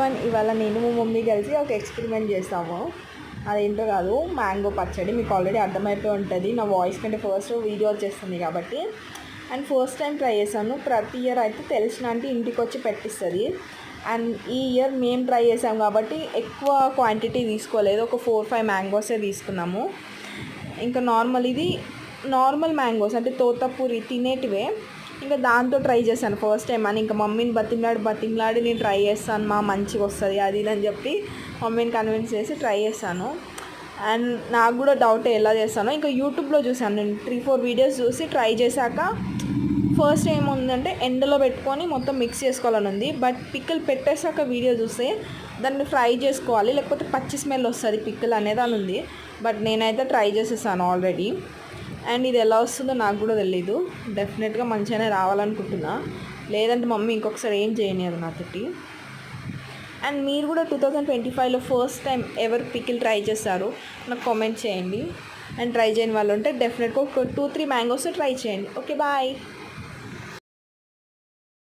Everyone, ఇవాళ నేను మా మమ్మీ కలిసి ఒక ఎక్స్పెరిమెంట్ చేస్తాము. అదేంటో కాదు, మ్యాంగో పచ్చడి. మీకు ఆల్రెడీ అర్థమైపోయి ఉంటుంది నా వాయిస్ కంటే ఫస్ట్ వీడియో వచ్చేస్తుంది కాబట్టి. అండ్ ఫస్ట్ టైం ట్రై చేశాను. ప్రతి ఇయర్ అయితే తెలిసిన అంటే ఇంటికి వచ్చి పెట్టిస్తుంది. అండ్ ఈ ఇయర్ మేము ట్రై చేసాం కాబట్టి ఎక్కువ క్వాంటిటీ తీసుకోలేదు, ఒక 4-5 మ్యాంగోసే తీసుకున్నాము. ఇంకా ఇది నార్మల్ మ్యాంగోస్ అంటే తోతపూరి తినేటివే. ఇంకా దాంతో ట్రై చేశాను ఫస్ట్ టైం అని. ఇంకా మమ్మీని బతిమలాడి నేను ట్రై చేస్తాను, మంచిగా వస్తుంది అది ఇది అని చెప్పి మమ్మీని కన్విన్స్ చేసి ట్రై చేశాను. అండ్ నాకు కూడా డౌట్ ఎలా చేస్తానో. ఇంకా యూట్యూబ్లో చూసాను నేను 3-4 వీడియోస్ చూసి ట్రై చేశాక ఫస్ట్ ఏముందంటే ఎండలో పెట్టుకొని మొత్తం మిక్స్ చేసుకోవాలని ఉంది. బట్ పిక్కలు పెట్టేశాక వీడియో చూస్తే దాన్ని ఫ్రై చేసుకోవాలి, లేకపోతే పచ్చి స్మెల్ వస్తుంది పిక్కలు అనేది అని ఉంది. బట్ నేనైతే ట్రై చేసేసాను ఆల్రెడీ. అండ్ ఇది ఎలా వస్తుందో నాకు కూడా తెలీదు. డెఫినెట్గా మంచిగానే రావాలనుకుంటున్నా, లేదంటే మమ్మీ ఇంకొకసారి ఏం చేయనియదు నాతోటి. అండ్ మీరు కూడా 2025లో ఫస్ట్ టైం ఎవరు పికిల్ ట్రై చేస్తారు నాకు కామెంట్ చేయండి. అండ్ ట్రై చేయని వాళ్ళు ఉంటే డెఫినెట్గా ఒక 2-3 మ్యాంగోస్ ట్రై చేయండి. Okay, bye.